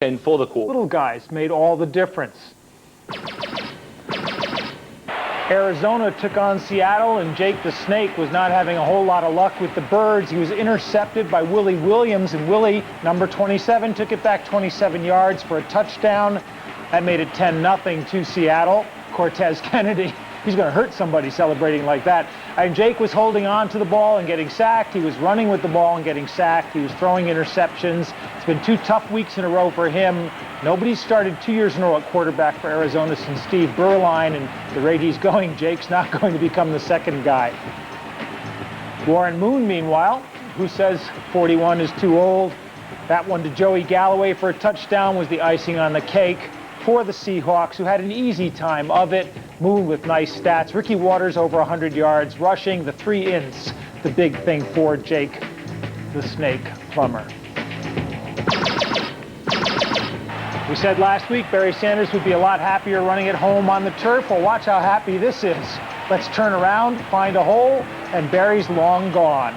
And for the quarter. Little guys made all the difference. Arizona took on Seattle, and Jake the Snake was not having a whole lot of luck with the birds. He was intercepted by Willie Williams, and Willie, number 27, took it back 27 yards for a touchdown. That made it 10-0 to Seattle. Cortez Kennedy, he's going to hurt somebody celebrating like that. And Jake was holding on to the ball and getting sacked. He was running with the ball and getting sacked. He was throwing interceptions. It's been 2 tough weeks in a row for him. Nobody's started 2 years in a row at quarterback for Arizona since Steve Berline, and the rate he's going, Jake's not going to become the second guy. Warren Moon, meanwhile, who says 41 is too old. That one to Joey Galloway for a touchdown was the icing on the cake for the Seahawks, who had an easy time of it. Moon with nice stats. Ricky Waters over 100 yards rushing. The 3 ints, the big thing for Jake the Snake Plummer. We said last week Barry Sanders would be a lot happier running at home on the turf. Well, watch how happy this is. Let's turn around, find a hole, and Barry's long gone.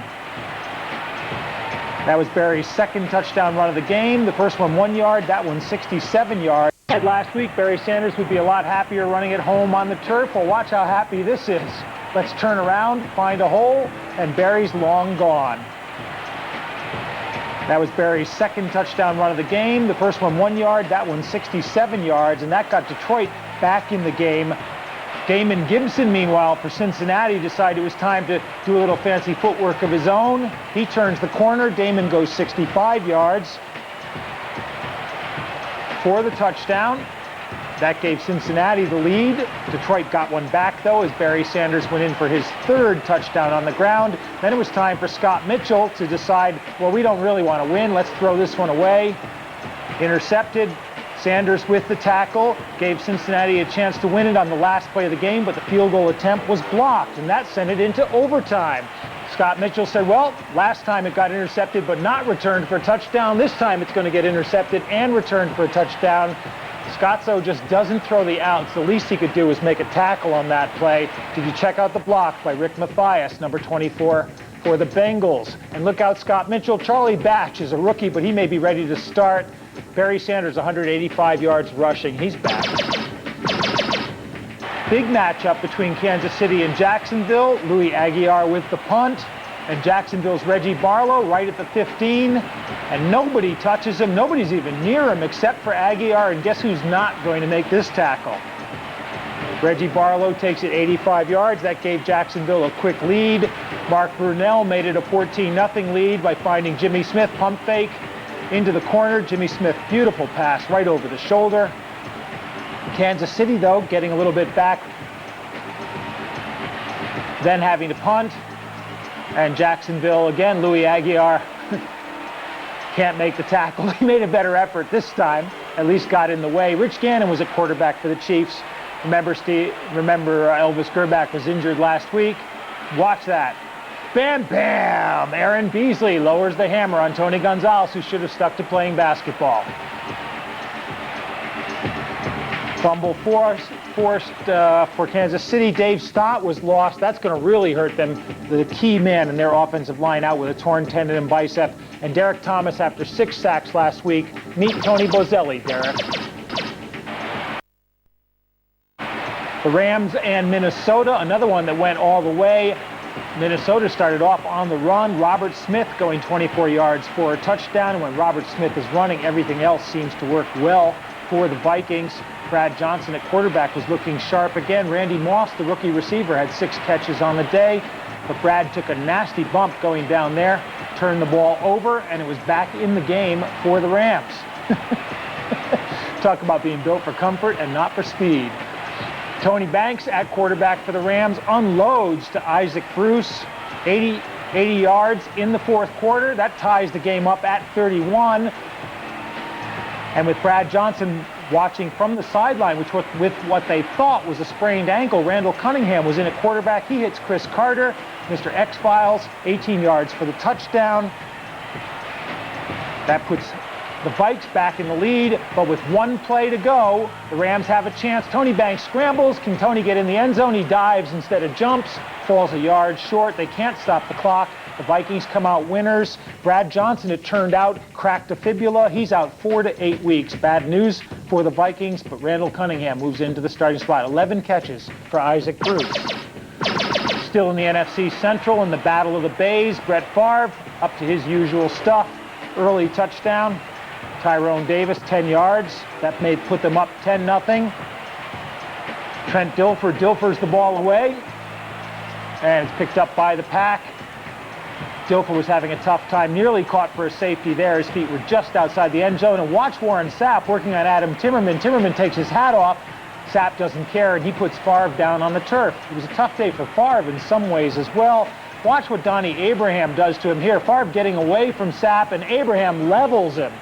That was Barry's second touchdown run of the game. The first one 1 yard, that one 67 yards. Last week, Barry Sanders would be a lot happier running at home on the turf. Well, watch how happy this is. Let's turn around, find a hole, and Barry's long gone. That was Barry's second touchdown run of the game. The first one 1 yard, that one 67 yards, and that got Detroit back in the game. Damon Gibson, meanwhile, for Cincinnati, decided it was time to do a little fancy footwork of his own. He turns the corner. Damon goes 65 yards for the touchdown. That gave Cincinnati the lead. Detroit got one back, though, as Barry Sanders went in for his third touchdown on the ground. Then it was time for Scott Mitchell to decide, well, we don't really want to win. Let's throw this one away. Intercepted. Sanders with the tackle, gave Cincinnati a chance to win it on the last play of the game, but the field goal attempt was blocked, and that sent it into overtime. Scott Mitchell said, well, last time it got intercepted but not returned for a touchdown. This time it's going to get intercepted and returned for a touchdown. Scotzo just doesn't throw the outs. The least he could do is make a tackle on that play. Did you check out the block by Rick Mathias, number 24 for the Bengals? And look out, Scott Mitchell. Charlie Batch is a rookie, but he may be ready to start. Barry Sanders, 185 yards rushing. He's back. Big matchup between Kansas City and Jacksonville. Louis Aguiar with the punt, and Jacksonville's Reggie Barlow right at the 15. And nobody touches him. Nobody's even near him except for Aguiar. And guess who's not going to make this tackle? Reggie Barlow takes it 85 yards. That gave Jacksonville a quick lead. Mark Brunell made it a 14-0 lead by finding Jimmy Smith, pump fake into the corner. Jimmy Smith, beautiful pass right over the shoulder. Kansas City, though, getting a little bit back, then having to punt. And Jacksonville, again, Louis Aguiar can't make the tackle. He made a better effort this time, at least got in the way. Rich Gannon was at quarterback for the Chiefs. Remember Elvis Grbac was injured last week. Watch that. Bam, bam! Aaron Beasley lowers the hammer on Tony Gonzalez, who should have stuck to playing basketball. Fumble forced for Kansas City. Dave Stott was lost. That's going to really hurt them. The key man in their offensive line out with a torn tendon and bicep. And Derek Thomas, after 6 sacks last week. Meet Tony Bozelli, Derek. The Rams and Minnesota, another one that went all the way. Minnesota started off on the run. Robert Smith going 24 yards for a touchdown. And when Robert Smith is running, everything else seems to work well for the Vikings. Brad Johnson at quarterback was looking sharp again. Randy Moss, the rookie receiver, had 6 catches on the day. But Brad took a nasty bump going down there, turned the ball over, and it was back in the game for the Rams. Talk about being built for comfort and not for speed. Tony Banks at quarterback for the Rams unloads to Isaac Bruce, 80 yards in the fourth quarter. That ties the game up at 31. And with Brad Johnson watching from the sideline, with what they thought was a sprained ankle, Randall Cunningham was in at quarterback. He hits Chris Carter, Mr. X-Files, 18 yards for the touchdown. That puts The Vikes back in the lead, but with 1 play to go, the Rams have a chance. Tony Banks scrambles. Can Tony get in the end zone? He dives instead of jumps, falls a yard short. They can't stop the clock. The Vikings come out winners. Brad Johnson, it turned out, cracked a fibula. He's out 4 to 8 weeks. Bad news for the Vikings, but Randall Cunningham moves into the starting spot. 11 catches for Isaac Bruce. Still in the NFC Central in the Battle of the Bays, Brett Favre up to his usual stuff. Early touchdown. Tyrone Davis, 10 yards. That may put them up 10-0. Trent Dilfer Dilfers the ball away. And it's picked up by the pack. Dilfer was having a tough time, nearly caught for a safety there. His feet were just outside the end zone. And watch Warren Sapp working on Adam Timmerman. Timmerman takes his hat off. Sapp doesn't care, and he puts Favre down on the turf. It was a tough day for Favre in some ways as well. Watch what Donnie Abraham does to him here. Favre getting away from Sapp, and Abraham levels him.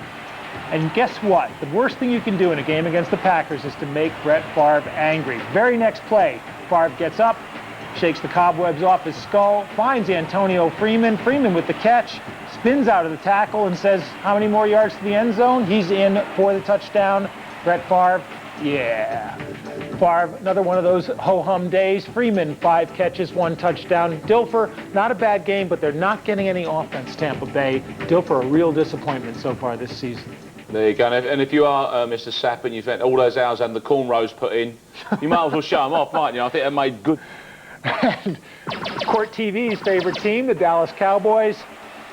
And guess what? The worst thing you can do in a game against the Packers is to make Brett Favre angry. Very next play, Favre gets up, shakes the cobwebs off his skull, finds Antonio Freeman. Freeman with the catch, spins out of the tackle and says, how many more yards to the end zone? He's in for the touchdown. Brett Favre, yeah. Favre, another one of those ho-hum days. Freeman, 5 catches, 1 touchdown. Dilfer, not a bad game, but they're not getting any offense, Tampa Bay. Dilfer, a real disappointment so far this season. There you go. And if you are Mr. Sapp and you've spent all those hours having the cornrows put in, you might as well show them off, mightn't you? I think they made good. And Court TV's favorite team, the Dallas Cowboys,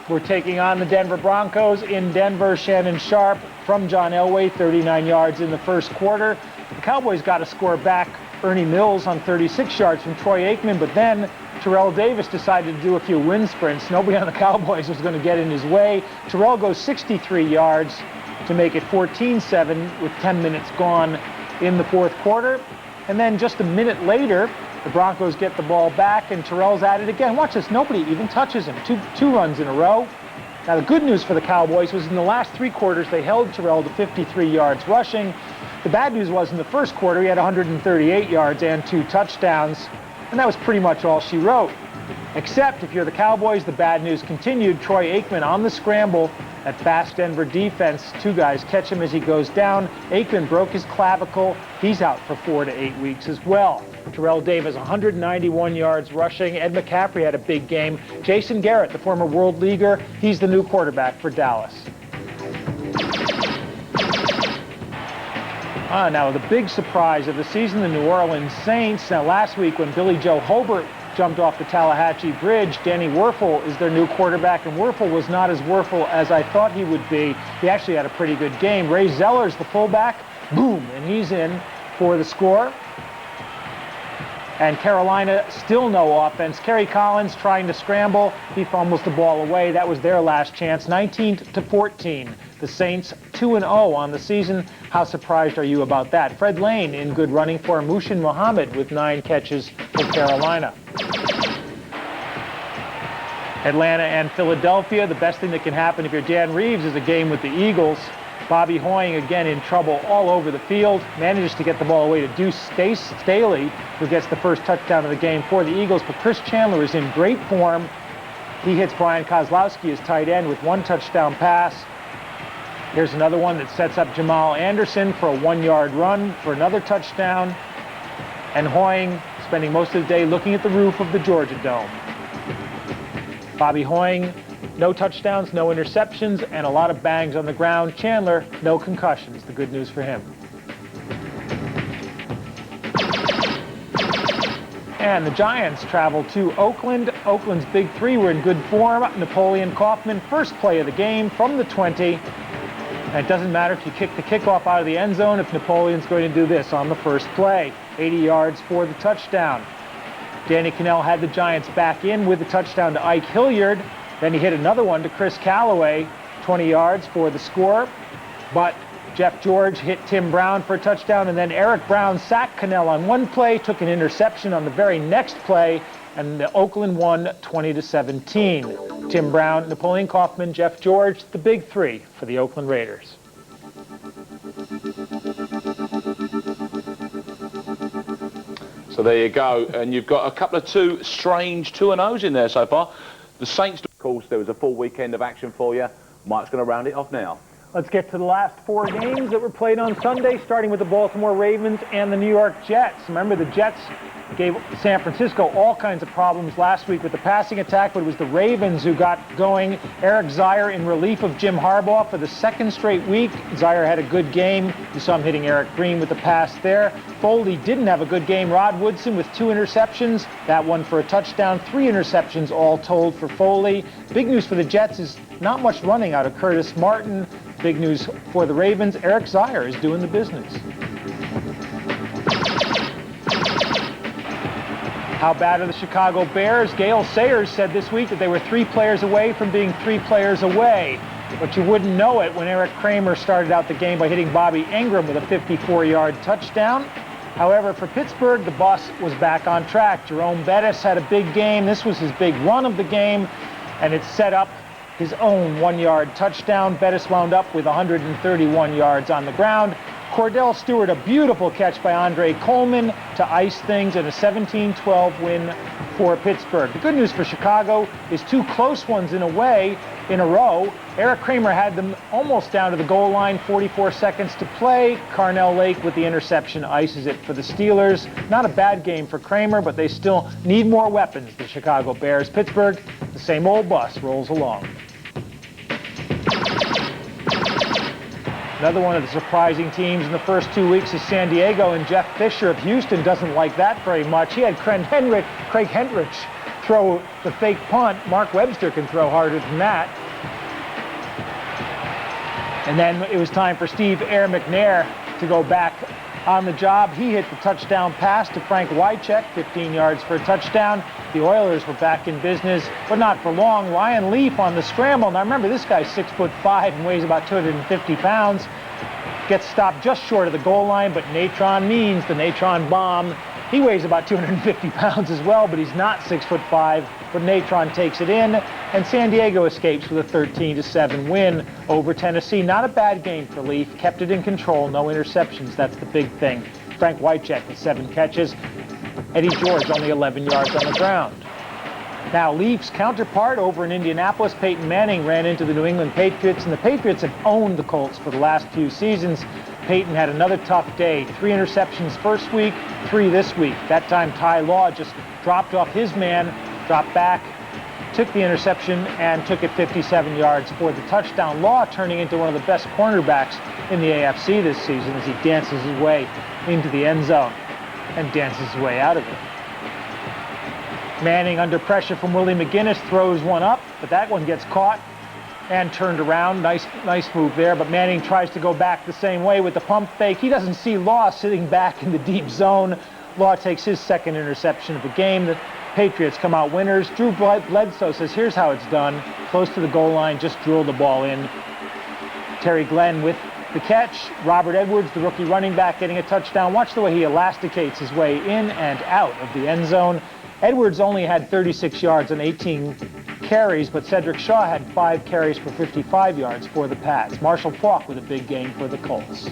were taking on the Denver Broncos in Denver. Shannon Sharp from John Elway, 39 yards in the first quarter. The Cowboys got a score back. Ernie Mills on 36 yards from Troy Aikman, but then Terrell Davis decided to do a few wind sprints. Nobody on the Cowboys was going to get in his way. Terrell goes 63 yards to make it 14-7 with 10 minutes gone in the fourth quarter. And then just a minute later, the Broncos get the ball back, and Terrell's at it again. Watch this, nobody even touches him. Two runs in a row. Now, the good news for the Cowboys was in the last 3 quarters, they held Terrell to 53 yards rushing. The bad news was in the first quarter, he had 138 yards and 2 touchdowns, and that was pretty much all she wrote. Except, if you're the Cowboys, the bad news continued. Troy Aikman on the scramble. That fast Denver defense, 2 guys catch him as he goes down. Aikman broke his clavicle. He's out for 4 to 8 weeks as well. Terrell Davis, 191 yards rushing. Ed McCaffrey had a big game. Jason Garrett, the former world leaguer, he's the new quarterback for Dallas. Now the big surprise of the season, the New Orleans Saints. Now last week when Billy Joe Hobart jumped off the Tallahatchie Bridge, Danny Werfel is their new quarterback, and Werfel was not as Werfel as I thought he would be. He actually had a pretty good game. Ray Zeller's the fullback, boom, and he's in for the score. And Carolina still no offense. Kerry Collins trying to scramble. He fumbles the ball away. That was their last chance. 19-14. The Saints 2-0 on the season. How surprised are you about that? Fred Lane in good running for Mushin Muhammad with 9 catches for Carolina. Atlanta and Philadelphia. The best thing that can happen if you're Dan Reeves is a game with the Eagles. Bobby Hoying again in trouble all over the field. Manages to get the ball away to Deuce Staley, who gets the first touchdown of the game for the Eagles. But Chris Chandler is in great form. He hits Brian Kozlowski as tight end with 1 touchdown pass. Here's another one that sets up Jamal Anderson for a 1-yard run for another touchdown. And Hoying spending most of the day looking at the roof of the Georgia Dome. Bobby Hoying, no touchdowns, no interceptions, and a lot of bangs on the ground. Chandler, no concussions. The good news for him. And the Giants travel to Oakland. Oakland's big 3 were in good form. Napoleon Kaufman, first play of the game from the 20. And it doesn't matter if you kick the kickoff out of the end zone if Napoleon's going to do this on the first play. 80 yards for the touchdown. Danny Cannell had the Giants back in with the touchdown to Ike Hilliard. Then he hit another one to Chris Callaway, 20 yards for the score. But Jeff George hit Tim Brown for a touchdown, and then Eric Brown sacked Cannell on 1 play, took an interception on the very next play, and the Oakland won 20-17. Tim Brown, Napoleon Kaufman, Jeff George, the big 3 for the Oakland Raiders. So there you go, and you've got a couple of strange 2-0s in there so far. The Saints, of course, there was a full weekend of action for you. Mike's going to round it off now. Let's get to the last 4 games that were played on Sunday, starting with the Baltimore Ravens and the New York Jets. Remember, the Jets gave San Francisco all kinds of problems last week with the passing attack, but it was the Ravens who got going. Eric Zier in relief of Jim Harbaugh for the 2nd straight week. Zier had a good game. You saw him hitting Eric Green with the pass there. Foley didn't have a good game. Rod Woodson with 2 interceptions. That one for a touchdown. 3 interceptions all told for Foley. Big news for the Jets is not much running out of Curtis Martin. Big news for the Ravens, Eric Zier is doing the business. How bad are the Chicago Bears? Gale Sayers said this week that they were 3 players away from being 3 players away. But you wouldn't know it when Eric Kramer started out the game by hitting Bobby Ingram with a 54-yard touchdown. However, for Pittsburgh, the bus was back on track. Jerome Bettis had a big game. This was his big run of the game, and it set up his own 1-yard touchdown. Bettis wound up with 131 yards on the ground. Cordell Stewart, a beautiful catch by Andre Coleman to ice things, and a 17-12 win for Pittsburgh. The good news for Chicago is 2 close ones in a row. Eric Kramer had them almost down to the goal line, 44 seconds to play. Carnell Lake with the interception ices it for the Steelers. Not a bad game for Kramer, but they still need more weapons, the Chicago Bears. Pittsburgh, the same old bus rolls along. Another one of the surprising teams in the first 2 weeks is San Diego, and Jeff Fisher of Houston doesn't like that very much. He had Craig Henrich throw the fake punt. Mark Webster can throw harder than that. And then it was time for Steve Air McNair to go back on the job. He hit the touchdown pass to Frank Wycheck, 15 yards for a touchdown. The Oilers were back in business, but not for long. Ryan Leaf on the scramble. Now remember, this guy's 6'5" and weighs about 250 pounds. Gets stopped just short of the goal line, but Natron Means, the Natron bomb, he weighs about 250 pounds as well, but he's not 6'5", but Natron takes it in, and San Diego escapes with a 13-7 win over Tennessee. Not a bad game for Leaf, kept it in control, no interceptions, that's the big thing. Frank Wycheck with 7 catches, Eddie George only 11 yards on the ground. Now, Leafs counterpart over in Indianapolis, Peyton Manning, ran into the New England Patriots, and the Patriots have owned the Colts for the last few seasons. Peyton had another tough day. 3 interceptions first week, 3 this week. That time, Ty Law just dropped off his man, dropped back, took the interception, and took it 57 yards for the touchdown. Law turning into one of the best cornerbacks in the AFC this season as he dances his way into the end zone and dances his way out of it. Manning under pressure from Willie McGinnis throws one up, but that one gets caught and turned around. Nice move there, but Manning tries to go back the same way with the pump fake. He doesn't see Law sitting back in the deep zone. Law takes his 2nd interception of the game. The Patriots come out winners. Drew Bledsoe says, here's how it's done. Close to the goal line, just drill the ball in. Terry Glenn with the catch. Robert Edwards, the rookie running back, getting a touchdown. Watch the way he elasticates his way in and out of the end zone. Edwards only had 36 yards on 18 carries, but Cedric Shaw had 5 carries for 55 yards for the Pats. Marshall Faulk with a big game for the Colts.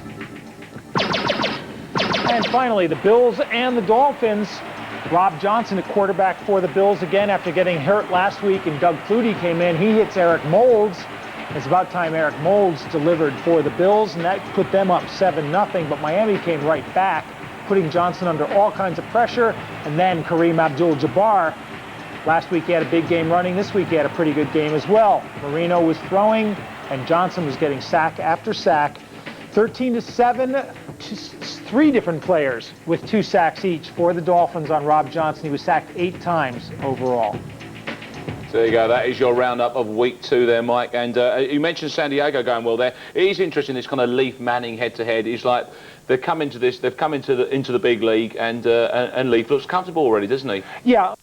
And finally, the Bills and the Dolphins. Rob Johnson, a quarterback for the Bills again after getting hurt last week, and Doug Flutie came in. He hits Eric Moulds. It's about time Eric Moulds delivered for the Bills, and that put them up 7-0, but Miami came right back, putting Johnson under all kinds of pressure. And then Kareem Abdul-Jabbar. Last week he had a big game running. This week he had a pretty good game as well. Marino was throwing, and Johnson was getting sack after sack. 13-7, 3 different players with 2 sacks each for the Dolphins on Rob Johnson. He was sacked 8 times overall. So there you go. That is your roundup of week 2 there, Mike. And you mentioned San Diego going well there. It is interesting, this kind of Leaf Manning head-to-head. It's like they've come into the big league, and Leaf looks comfortable already, doesn't he? Yeah.